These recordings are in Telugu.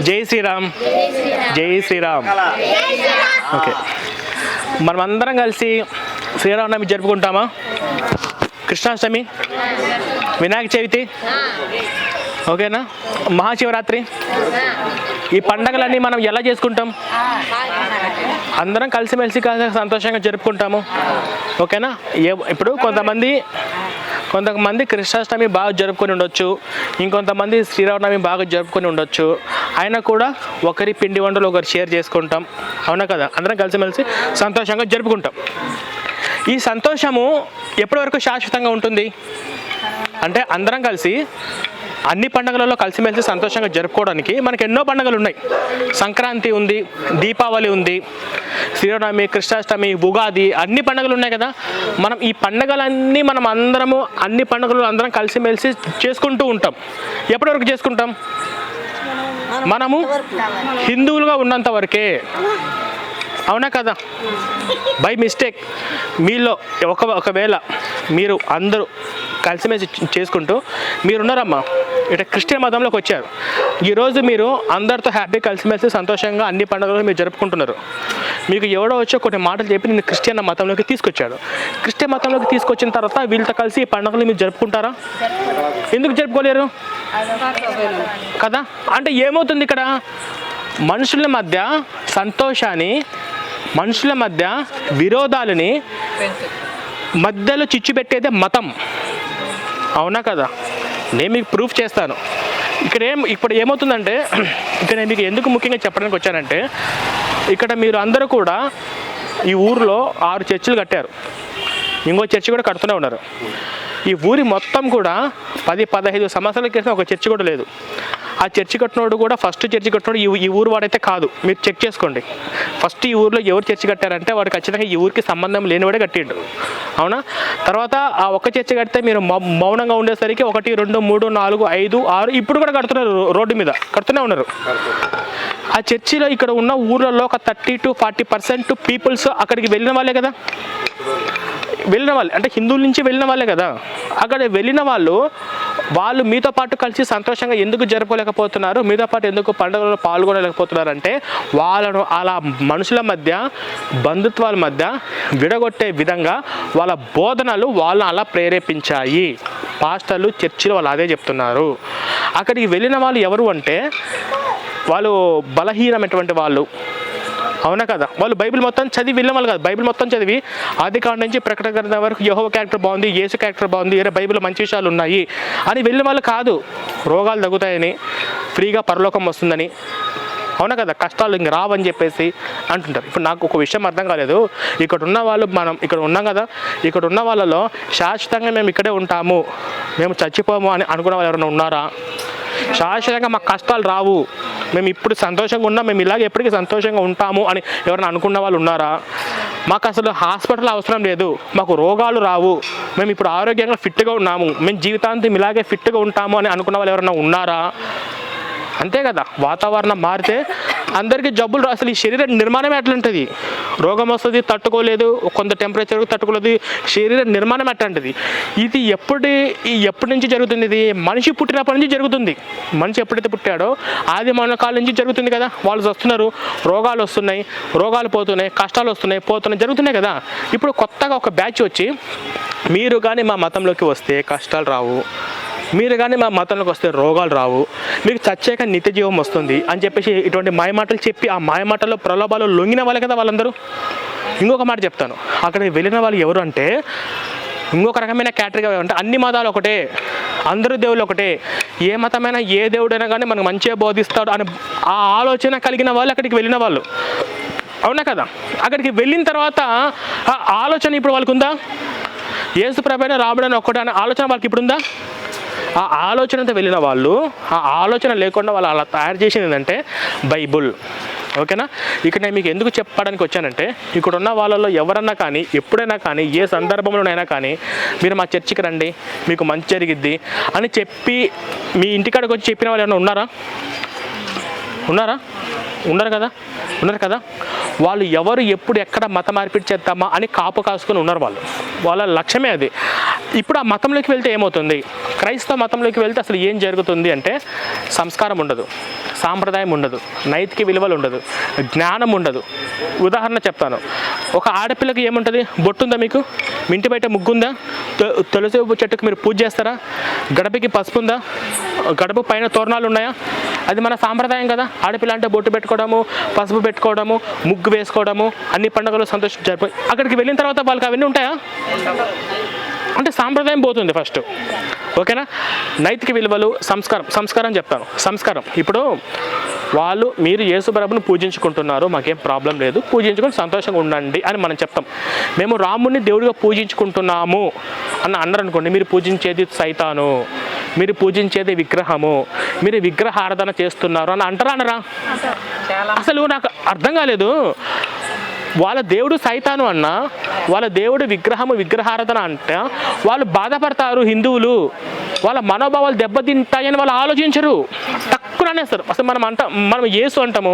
జై శ్రీరామ్. జై శ్రీరామ్. ఓకే, మనమందరం కలిసి శ్రీరామనవమి జరుపుకుంటామా? కృష్ణాష్టమి, వినాయక చవితి, ఓకేనా, మహాశివరాత్రి, ఈ పండగలన్నీ మనం ఎలా చేసుకుంటాం? అందరం కలిసిమెలిసి సంతోషంగా జరుపుకుంటాము, ఓకేనా. ఇప్పుడు కొంతమంది కృష్ణాష్టమి బాగా జరుపుకొని ఉండొచ్చు, ఇంకొంతమంది శ్రీరామనవమి బాగా జరుపుకొని ఉండొచ్చు. అయినా కూడా ఒకరి పిండి వంటలు ఒకరు షేర్ చేసుకుంటాం, అవునా కదా. అందరం కలిసిమెలిసి సంతోషంగా జరుపుకుంటాం. ఈ సంతోషము ఎప్పటి వరకు శాశ్వతంగా ఉంటుంది అంటే అందరం కలిసి అన్ని పండుగలలో కలిసిమెలిసి సంతోషంగా జరుపుకోవడానికి మనకు ఎన్నో పండుగలు ఉన్నాయి. సంక్రాంతి ఉంది, దీపావళి ఉంది, శ్రీరామనవమి, కృష్ణాష్టమి, ఉగాది, అన్ని పండుగలు ఉన్నాయి కదా. మనం ఈ పండుగలన్నీ అన్ని పండుగలు అందరం కలిసిమెలిసి చేసుకుంటూ ఉంటాం. ఎప్పటి వరకు చేసుకుంటాం? మనము హిందువులుగా ఉన్నంత వరకే, అవునా కదా. బై మిస్టేక్ మీలో ఒకవేళ మీరు అందరూ కలిసిమెలిసి చేసుకుంటూ మీరున్నారమ్మా ఇట్లా క్రిస్టియన్ మతంలోకి వచ్చారు, ఈరోజు మీరు అందరితో హ్యాపీ కలిసిమెలిసి సంతోషంగా అన్ని పండుగలు మీరు జరుపుకుంటున్నారు. మీకు ఎవడో వచ్చి కొన్ని మాటలు చెప్పి నేను క్రిస్టియన్ మతంలోకి తీసుకొచ్చాడు. క్రిస్టియన్ మతంలోకి తీసుకొచ్చిన తర్వాత వీళ్ళతో కలిసి ఈ పండుగలు మీరు జరుపుకుంటారా? ఎందుకు జరుపుకోలేరు కదా. అంటే ఏమవుతుంది ఇక్కడ? మనుషుల మధ్య సంతోషాన్ని, మనుషుల మధ్య విరోధాలని మధ్యలో చిచ్చు పెట్టేదే మతం, అవునా కదా. నేను మీకు ప్రూఫ్ చేస్తాను. ఇప్పుడు ఏమవుతుందంటే, ఇక్కడ నేను మీకు ఎందుకు ముఖ్యంగా చెప్పడానికి వచ్చానంటే, ఇక్కడ మీరు అందరూ కూడా ఈ ఊరిలో 6 చర్చిలు కట్టారు, ఇంకో చర్చి కూడా కడుతూనే ఉన్నారు. ఈ ఊరి మొత్తం కూడా 10-15 సంవత్సరాల క్రితం ఒక చర్చి కూడా లేదు. ఆ చర్చి కట్టినోడు కూడా ఫస్ట్ చర్చి కట్టినోడు ఈ ఊరు వాడైతే కాదు. మీరు చెక్ చేసుకోండి. ఫస్ట్ ఈ ఊరిలో ఎవరు చర్చి కట్టారంటే వాడు ఖచ్చితంగా ఈ ఊరికి సంబంధం లేనివాడే కట్టిండు, అవునా. తర్వాత ఆ ఒక్క చర్చి కడితే మీరు మౌనంగా ఉండేసరికి 1, 2, 3, 4, 5, 6 ఇప్పుడు కూడా కడుతున్నారు, రోడ్డు మీద కడుతూనే ఉన్నారు. ఆ చర్చిలో ఇక్కడ ఉన్న ఊర్లలో ఒక 30-40% పీపుల్స్ అక్కడికి వెళ్ళిన వాళ్ళే కదా. వెళ్ళిన వాళ్ళు అంటే హిందువుల నుంచి వెళ్ళిన వాళ్ళే కదా. అక్కడ వెళ్ళిన వాళ్ళు మీతో పాటు కలిసి సంతోషంగా ఎందుకు జరుపుకోలేకపోతున్నారు, మీతో పాటు ఎందుకు పండుగలలో పాల్గొనలేకపోతున్నారు అంటే వాళ్ళను అలా మనుషుల మధ్య, బంధుత్వాల మధ్య విడగొట్టే విధంగా వాళ్ళ బోధనలు వాళ్ళని అలా ప్రేరేపించాయి. పాస్టర్లు, చర్చిలు వాళ్ళు అదే చెప్తున్నారు. అక్కడికి వెళ్ళిన వాళ్ళు ఎవరు అంటే వాళ్ళు బలహీనమైనటువంటి వాళ్ళు, అవునా కదా. వాళ్ళు బైబిల్ మొత్తం చదివి వెళ్ళిన వాళ్ళు కాదు. బైబిల్ మొత్తం చదివి ఆదికాండం నుంచి ప్రకటన గ్రంథం వరకు యెహోవా క్యారెక్టర్ బాగుంది, యేసు క్యారెక్టర్ బాగుంది, బైబిల్లో మంచి విషయాలు ఉన్నాయి అని వెళ్ళిన వాళ్ళు కాదు. రోగాలు తగ్గుతాయని, ఫ్రీగా పరలోకం వస్తుందని, అవునా కదా, కష్టాలు ఇంక రావని చెప్పేసి అంటుంటారు. ఇప్పుడు నాకు ఒక విషయం అర్థం కాలేదు. ఇక్కడ ఉన్న వాళ్ళు, మనం ఇక్కడ ఉన్నాం కదా, ఇక్కడ ఉన్న వాళ్ళలో శాశ్వతంగా మేము ఇక్కడే ఉంటాము, మేము చచ్చిపోము అని అనుకున్న వాళ్ళు ఎవరైనా ఉన్నారా? శాశ్వతంగా మాకు కష్టాలు రావు, మేము ఇప్పుడు సంతోషంగా ఉన్నాం, మేము ఇలాగే ఎప్పటికీ సంతోషంగా ఉంటాము అని ఎవరైనా అనుకున్న వాళ్ళు ఉన్నారా? మాకు అసలు హాస్పిటల్ అవసరం లేదు, మాకు రోగాలు రావు, మేము ఇప్పుడు ఆరోగ్యంగా ఫిట్గా ఉన్నాము, మేము జీవితాంతం ఇలాగే ఫిట్గా ఉంటాము అని అనుకున్న వాళ్ళు ఎవరైనా ఉన్నారా? అంతే కదా. వాతావరణం మారితే అందరికీ జబ్బులు అసలు ఈ శరీర నిర్మాణం ఎట్లుంటుంది? రోగం వస్తుంది, తట్టుకోలేదు, కొంత టెంపరేచర్ తట్టుకోలేదు, శరీర నిర్మాణం ఎట్లాంటిది? ఇది ఎప్పటి నుంచి జరుగుతుంది? ఇది మనిషి పుట్టినప్పటి నుంచి జరుగుతుంది. మనిషి ఎప్పుడైతే పుట్టాడో ఆది మానవ కాలం నుంచి జరుగుతుంది కదా. వాళ్ళు వస్తున్నారు, రోగాలు వస్తున్నాయి, రోగాలు పోతున్నాయి, కష్టాలు పోతున్నాయి, జరుగుతున్నాయి కదా. ఇప్పుడు కొత్తగా ఒక బ్యాచ్ వచ్చి మీరు కానీ మా మతంలోకి వస్తే కష్టాలు రావు, మీరు కానీ మా మతంలోకి వస్తే రోగాలు రావు, మీకు చచ్చాక నిత్య జీవం వస్తుంది అని చెప్పేసి ఇటువంటి మాయమాటలు చెప్పి ఆ మాయమాటల్లో ప్రలోభాలు లొంగిన వాళ్ళే కదా వాళ్ళందరూ. ఇంకొక మాట చెప్తాను, అక్కడికి వెళ్ళిన వాళ్ళు ఎవరు అంటే ఇంకొక రకమైన కేటగిరీ అంటే అన్ని మతాలు ఒకటే, అందరూ దేవుళ్ళు ఒకటే, ఏ మతమైనా ఏ దేవుడైనా కానీ మనకు మంచిగా బోధిస్తాడు అని ఆ ఆలోచన కలిగిన వాళ్ళు అక్కడికి వెళ్ళిన వాళ్ళు, అవునా కదా. అక్కడికి వెళ్ళిన తర్వాత ఆ ఆలోచన ఇప్పుడు వాళ్ళకు ఉందా? యేసు ప్రభువైన రాబడని ఒక్కటే అనే ఆలోచన వాళ్ళకి ఇప్పుడు ఉందా? ఆ ఆలోచనతో వెళ్ళిన వాళ్ళు, ఆ ఆలోచన లేకుండా వాళ్ళు అలా తయారు చేసింది ఏంటంటే బైబుల్, ఓకేనా. ఇక్కడ నేను మీకు ఎందుకు చెప్పడానికి వచ్చానంటే, ఇక్కడ ఉన్న వాళ్ళలో ఎవరన్నా కానీ ఎప్పుడైనా కానీ ఏ సందర్భంలోనైనా కానీ మీరు మా చర్చికి రండి మీకు మంచి జరిగిద్ది అని చెప్పి మీ ఇంటికాడికి వచ్చి చెప్పిన వాళ్ళు ఏమైనా ఉన్నారా? ఉన్నారు కదా. వాళ్ళు ఎవరు ఎప్పుడు ఎక్కడ మత మార్పిడి చేద్దామా అని కాపు కాసుకొని ఉన్నారు. వాళ్ళ లక్ష్యమే అది. ఇప్పుడు ఆ మతంలోకి వెళ్తే ఏమవుతుంది? క్రైస్తవ మతంలోకి వెళ్తే అసలు ఏం జరుగుతుంది అంటే సంస్కారం ఉండదు, సాంప్రదాయం ఉండదు, నైతిక విలువలు ఉండదు, జ్ఞానం ఉండదు. ఉదాహరణ చెప్తాను. ఒక ఆడపిల్లకి ఏముంటుంది? బొట్టుందా మీకు? మీ ఇంటి బయట ముగ్గుందా? తులసి చెట్టుకు మీరు పూజ చేస్తారా? గడపకి పసుపు ఉందా? గడప పైన తోరణాలు ఉన్నాయా? అది మన సాంప్రదాయం కదా. ఆడపిల్ల అంటే బొట్టు పెట్టుకోవడము, పసుపు పెట్టుకోవడము, ముగ్గు వేసుకోవడము, అన్ని పండుగలు సంతోషం జరిపోయి అక్కడికి వెళ్ళిన తర్వాత వాళ్ళకి అవన్నీ ఉంటాయా? అంటే సాంప్రదాయం పోతుంది ఫస్ట్. ఓకేనా? నైతిక విలువలు, సంస్కారం చెప్తాను. సంస్కారం ఇప్పుడు మీరు యేసు ప్రభువును పూజించుకుంటున్నారు, మాకేం ప్రాబ్లం లేదు, పూజించుకొని సంతోషంగా ఉండండి అని మనం చెప్తాం. మేము రాముడిని దేవుడిగా పూజించుకుంటున్నాము అన్నారు అనుకోండి, మీరు పూజించేది సైతాను, మీరు పూజించేది విగ్రహము, మీరు విగ్రహారాధన చేస్తున్నారు అని అంటారా అనరా? అసలు నాకు అర్థం కాలేదు. వాళ్ళ దేవుడు సైతాను అన్నా, వాళ్ళ దేవుడు విగ్రహారాధన అంటే వాళ్ళు బాధపడతారు. హిందువులు వాళ్ళ మనోభావాలు దెబ్బతింటాయని వాళ్ళు ఆలోచించరు, తక్కువ అనేస్తారు. అసలు మనం యేసు అంటాము,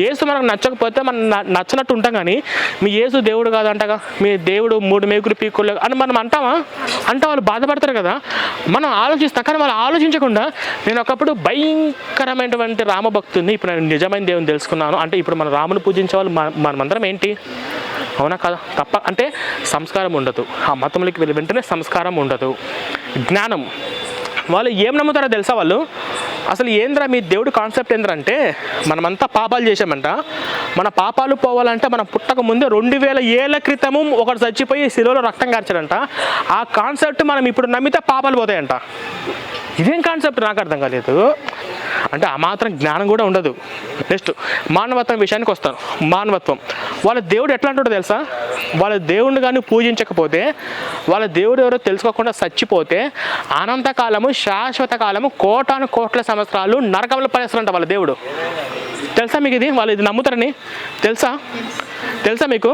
యేసు మనకు నచ్చకపోతే మనం నచ్చినట్టు ఉంటాం, కానీ మీ యేసు దేవుడు కాదంటగా, మీ దేవుడు 3 మేకులు పీకులు అని మనం అంటామా? అంటే వాళ్ళు బాధపడతారు కదా. మనం ఆలోచిస్తాం, కానీ వాళ్ళు ఆలోచించకుండా నేను ఒకప్పుడు భయంకరమైనటువంటి రామభక్తుని, ఇప్పుడు నేను నిజమైన దేవుని తెలుసుకున్నాను అంటే ఇప్పుడు మన రాముని పూజించే వాళ్ళు మనమందరం ఏంటి? అవునా కదా? తప్ప అంటే సంస్కారం ఉండదు. ఆ మతంలోకి వెళ్ళి వెంటనే సంస్కారం ఉండదు, జ్ఞానం. వాళ్ళు ఏం నమ్ముతారో తెలుసా? వాళ్ళు అసలు ఏంద్రా మీ దేవుడు కాన్సెప్ట్ ఏంద్రంటే, మనమంతా పాపాలు చేసామంట, మన పాపాలు పోవాలంటే మనం పుట్టక ముందే 2000 ఏళ్ల క్రితము ఒకటి చచ్చిపోయి శిలువలో రక్తం కార్చాడంట. ఆ కాన్సెప్ట్ మనం ఇప్పుడు నమ్మితే పాపాలు పోతాయంట. ఇదేం కాన్సెప్ట్ నాకు అర్థం కాలేదు. అంటే ఆ మాత్రం జ్ఞానం కూడా ఉండదు. నెక్స్ట్ మానవత్వం విషయానికి వస్తాను. మానవత్వం వాళ్ళ దేవుడు ఎట్లా అంటాడో తెలుసా? వాళ్ళ దేవుడిని కానీ పూజించకపోతే, వాళ్ళ దేవుడు ఎవరో తెలుసుకోకుండా చచ్చిపోతే అనంతకాలము, శాశ్వత కాలము, కోటాను కోట్ల సంవత్సరాలు నరకంలో పడేస్తారంట వాళ్ళ దేవుడు. తెలుసా మీకు ఇది? వాళ్ళు ఇది నమ్ముతారని తెలుసా మీకు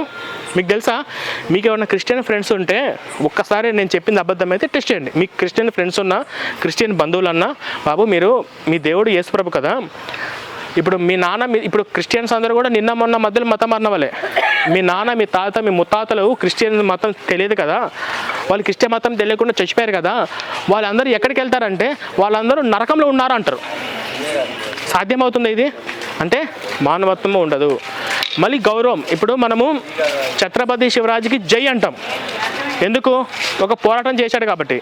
తెలుసా? మీకు ఏమైనా క్రిస్టియన్ ఫ్రెండ్స్ ఉంటే ఒక్కసారి నేను చెప్పింది అబద్ధం అయితే టెస్ట్ చేయండి. మీకు క్రిస్టియన్ ఫ్రెండ్స్ ఉన్నా, క్రిస్టియన్ బంధువులన్నా, బాబు మీ దేవుడు యేసు ప్రభు కదా, ఇప్పుడు మీ నాన్న ఇప్పుడు క్రిస్టియన్స్ అందరూ కూడా నిన్న మొన్న మధ్యలో మతం మారిన వాళ్ళే. మీ నాన్న, మీ తాత, మీ ముత్తాతలు క్రిస్టియన్ మతం తెలియదు కదా, వాళ్ళు క్రిస్టియన్ మతం తెలియకుండా చచ్చిపోయారు కదా, వాళ్ళందరూ ఎక్కడికి వెళ్తారంటే వాళ్ళందరూ నరకంలో ఉన్నారు అంటారు. సాధ్యమవుతుంది ఇది? అంటే మానవత్వము ఉండదు. మళ్ళీ గౌరవం. ఇప్పుడు మనము ఛత్రపతి శివరాజుకి జై అంటాం. ఎందుకు? ఒక పోరాటం చేశాడు కాబట్టి.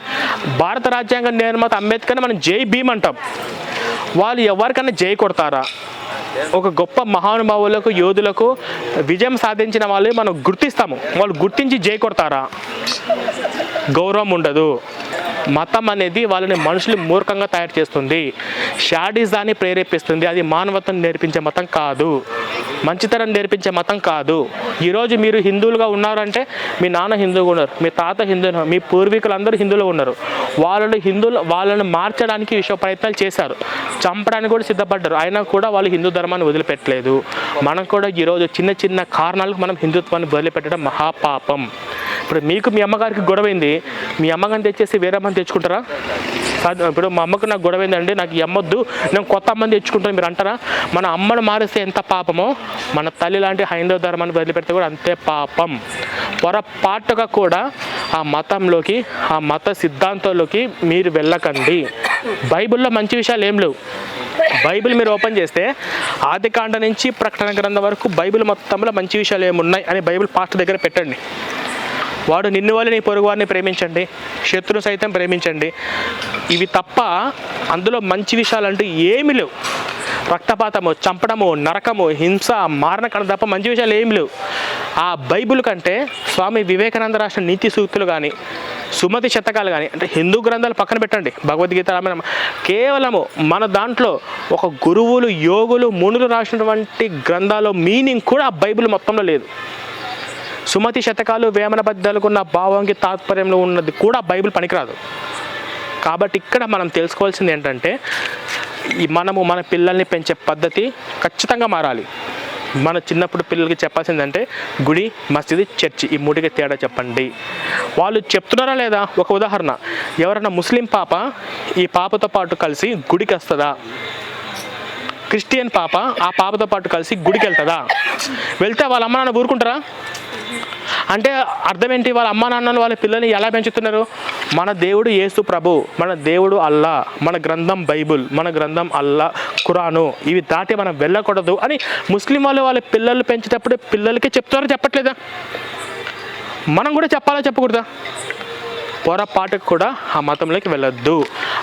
భారత రాజ్యాంగ నిర్మాత అంబేద్కర్ని మనం జై భీమ్ అంటాం. వాళ్ళు ఎవరికన్నా జై కొడతారా? ఒక గొప్ప మహానుభావులకు, యోధులకు, విజయం సాధించిన వాళ్ళు మనం గుర్తిస్తాము, వాళ్ళు గుర్తించి జై కొడతారా? గౌరవం ఉండదు. మతం అనేది వాళ్ళని మనుషులు మూర్ఖంగా తయారు చేస్తుంది, షాడిజాన్ని ప్రేరేపిస్తుంది. అది మానవత్వం నేర్పించే మతం కాదు, మంచితనం నేర్పించే మతం కాదు. ఈరోజు మీరు హిందువులుగా ఉన్నారంటే మీ నాన్న హిందువుగా ఉన్నారు, మీ తాత హిందువు, మీ పూర్వీకులందరూ హిందువులు ఉన్నారు. వాళ్ళని మార్చడానికి విశ్వ ప్రయత్నాలు చేశారు, చంపడానికి కూడా సిద్ధపడ్డారు. అయినా కూడా వాళ్ళు హిందూ ధర్మాన్ని వదిలిపెట్టలేదు. మనం కూడా ఈరోజు చిన్న చిన్న కారణాలకు మనం హిందుత్వాన్ని వదిలిపెట్టడం మహాపాపం. ఇప్పుడు మీకు మీ అమ్మగారికి గొడవైంది, మీ అమ్మగారిని తెచ్చేసి వేరే అమ్మని తెచ్చుకుంటారా? ఇప్పుడు మా అమ్మకు నాకు గొడవైందండి, నాకు ఈ అమ్మొద్దు, నేను కొత్త అమ్మని తెచ్చుకుంటాను మీరు అంటారా? మన అమ్మను మారిస్తే ఎంత పాపమో, మన తల్లి లాంటి హైందవ ధర్మాన్ని వదిలిపెడితే కూడా అంతే పాపం. పొరపాటుగా కూడా ఆ మతంలోకి, ఆ మత సిద్ధాంతాల్లోకి మీరు వెళ్ళకండి. బైబిల్లో మంచి విషయాలు ఏం లేవు. బైబిల్ మీరు ఓపెన్ చేస్తే ఆదికాండ నుంచి ప్రకటన గ్రంథం వరకు బైబిల్ మొత్తంలో మంచి విషయాలు ఏమున్నాయి అని బైబిల్ పాస్టర్ దగ్గర పెట్టండి. వాడు నిన్ను వాళ్ళు నీ పొరుగు వారిని ప్రేమించండి, శత్రువు సైతం ప్రేమించండి. ఇవి తప్ప అందులో మంచి విషయాలు అంటూ ఏమీ లేవు. రక్తపాతము, చంపడము, నరకము, హింస, మారణకాండ తప్ప మంచి విషయాలు ఏమి లేవు. ఆ బైబిల్ కంటే స్వామి వివేకానంద రాసిన నీతి సూక్తులు కానీ, సుమతి శతకాలు కానీ, అంటే హిందూ గ్రంథాలు పక్కన పెట్టండి, భగవద్గీత, రామాయణం, కేవలము మన దాంట్లో ఒక గురువులు, యోగులు, మునులు రాసినటువంటి గ్రంథాల మీనింగ్ కూడా ఆ బైబిల్ మొత్తంలో లేదు. సుమతి శతకాలు, వేమన పద్యాలకు ఉన్న భావంకి తాత్పర్యంలో ఉన్నది కూడా బైబిల్ పనికిరాదు. కాబట్టి ఇక్కడ మనం తెలుసుకోవాల్సింది ఏంటంటే, మనము మన పిల్లల్ని పెంచే పద్ధతి ఖచ్చితంగా మారాలి. మన చిన్నప్పుడు పిల్లలకి చెప్పాల్సిందంటే గుడి, మసీదు, చర్చి, ఈ 3కి తేడా చెప్పండి. వాళ్ళు చెప్తున్నారా లేదా? ఒక ఉదాహరణ, ఎవరైనా ముస్లిం పాప ఈ పాపతో పాటు కలిసి గుడికి వస్తుందా? క్రిస్టియన్ పాప ఆ పాపతో పాటు కలిసి గుడికి వెళ్తుందా? వెళ్తే వాళ్ళ అమ్మ నాన్న ఊరుకుంటారా? అంటే అర్థం ఏంటి? వాళ్ళ అమ్మా నాన్నలు వాళ్ళ పిల్లల్ని ఎలా పెంచుతున్నారు? మన దేవుడు యేసు ప్రభు, మన దేవుడు అల్లా, మన గ్రంథం బైబుల్, మన గ్రంథం అల్లా ఖురాను, ఇవి దాటి మనం వెళ్ళకూడదు అని ముస్లిం వాళ్ళు వాళ్ళ పిల్లలు పెంచేటప్పుడు పిల్లలకి చెప్తారో చెప్పట్లేదా? మనం కూడా చెప్పాలా చెప్పకూడదా? పొరపాటుకు కూడా ఆ మతంలోకి వెళ్ళొద్దు.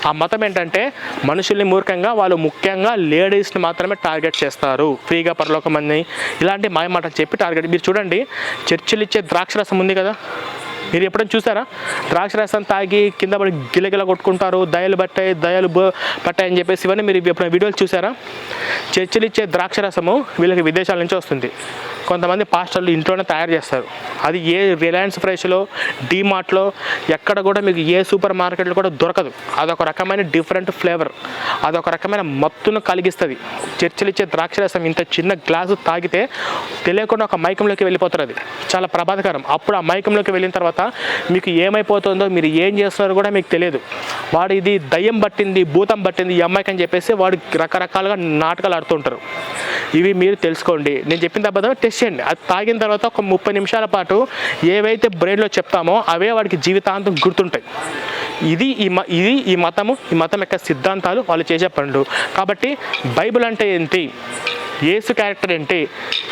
ఆ మతం ఏంటంటే మనుషుల్ని మూర్ఖంగా, వాళ్ళు ముఖ్యంగా లేడీస్ని మాత్రమే టార్గెట్ చేస్తారు. ఫ్రీగా పరలోకమని ఇలాంటి మాయమాటలు చెప్పి టార్గెట్. మీరు చూడండి, చర్చిలు ఇచ్చే ద్రాక్షరసం ఉంది కదా, మీరు ఎప్పుడైనా చూసారా? ద్రాక్షరసం తాగి కింద పడి గిలగిల కొట్టుకుంటారు, దయలు పట్టాయి అని చెప్పేసి, ఇవన్నీ మీరు ఎప్పుడైనా వీడియోలు చూసారా? చర్చిలు ఇచ్చే ద్రాక్షరసము వీళ్ళకి విదేశాల నుంచి వస్తుంది. కొంతమంది పాస్టర్లు ఇంట్లోనే తయారు చేస్తారు. అది ఏ రిలయన్స్ ఫ్రెష్లో, డీమార్ట్లో, ఎక్కడ కూడా మీకు ఏ సూపర్ మార్కెట్లో కూడా దొరకదు. అదొక రకమైన డిఫరెంట్ ఫ్లేవర్, అదొక రకమైన మత్తును కలిగిస్తుంది. చర్చిలు ఇచ్చే ద్రాక్షరసం ఇంత చిన్న గ్లాసు తాగితే తెలియకుండా ఒక మైకంలోకి వెళ్ళిపోతారు. అది చాలా ప్రమాదకరం. అప్పుడు ఆ మైకంలోకి వెళ్ళిన తర్వాత మీకు ఏమైపోతుందో, మీరు ఏం చేస్తున్నారో కూడా మీకు తెలియదు. వాడు ఇది దయ్యం పట్టింది, భూతం పట్టింది ఈ అమ్మాయికి అని చెప్పేసి వాడు రకరకాలుగా నాటకాలు ఆడుతుంటారు. ఇవి మీరు తెలుసుకోండి. నేను చెప్పిన అబద్ధం టెస్ట్ చేయండి. అది తాగిన తర్వాత ఒక 30 నిమిషాల పాటు ఏవైతే బ్రెయిన్లో చెప్తామో అవే వాడికి జీవితాంతం గుర్తుంటాయి. ఇది ఈ మతం యొక్క సిద్ధాంతాలు, వాళ్ళు చేసే పనులు. కాబట్టి బైబిల్ అంటే ఏంటి, యేసు క్యారెక్టర్ ఏంటి,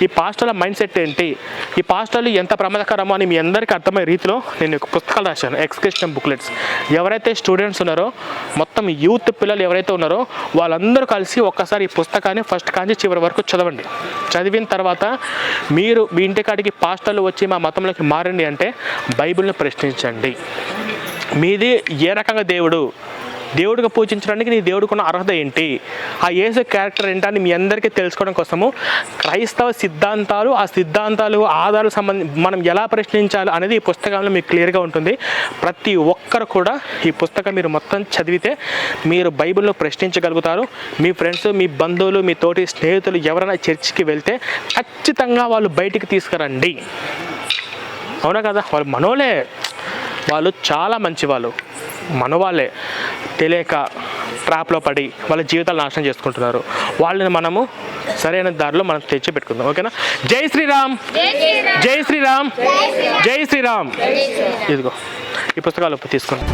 ఈ పాస్టర్ల మైండ్ సెట్ ఏంటి, ఈ పాస్టర్లు ఎంత ప్రమాదకరమో అని మీ అందరికీ అర్థమయ్యే రీతిలో నేను పుస్తకాలు రాశాను, ఎక్స్క్రిప్షన్ బుక్లెట్స్. ఎవరైతే స్టూడెంట్స్ ఉన్నారో, మొత్తం యూత్ పిల్లలు ఎవరైతే ఉన్నారో వాళ్ళందరూ కలిసి ఒక్కసారి ఈ పుస్తకాన్ని ఫస్ట్ కాంచి చివరి వరకు చదవండి. చదివిన తర్వాత మీరు మీ ఇంటికాడికి పాస్టర్లు వచ్చి మా మతంలోకి మారండి అంటే బైబిల్ని ప్రశ్నించండి. మీది ఏ రకంగా దేవుడిగా పూజించడానికి నీ దేవుడికున్న అర్హత ఏంటి, ఆ యేసు క్యారెక్టర్ ఏంటని మీ అందరికీ తెలుసుకోవడం కోసము క్రైస్తవ సిద్ధాంతాలు, ఆ సిద్ధాంతాలు ఆధారాలు మనం ఎలా ప్రశ్నించాలి అనేది ఈ పుస్తకంలో మీకు క్లియర్గా ఉంటుంది. ప్రతి ఒక్కరు కూడా ఈ పుస్తకం మీరు మొత్తం చదివితే మీరు బైబిల్ను ప్రశ్నించగలుగుతారు. మీ ఫ్రెండ్స్, మీ బంధువులు, మీ తోటి స్నేహితులు ఎవరైనా చర్చికి వెళ్తే ఖచ్చితంగా వాళ్ళు బయటికి తీసుకురండి. అవునా కదా? వాళ్ళు మనోలే, వాళ్ళు చాలా మంచి వాళ్ళు, మనవాళ్ళే తెలియక ట్రాప్లో పడి వాళ్ళ జీవితాలు నాశనం చేసుకుంటున్నారు. వాళ్ళని మనము సరైన దారిలో మనం తెచ్చి పెట్టుకుందాం. ఓకేనా? జై శ్రీరామ్, జై శ్రీరామ్, జై శ్రీరామ్. ఇదిగో ఈ పుస్తకాలు తీసుకోండి.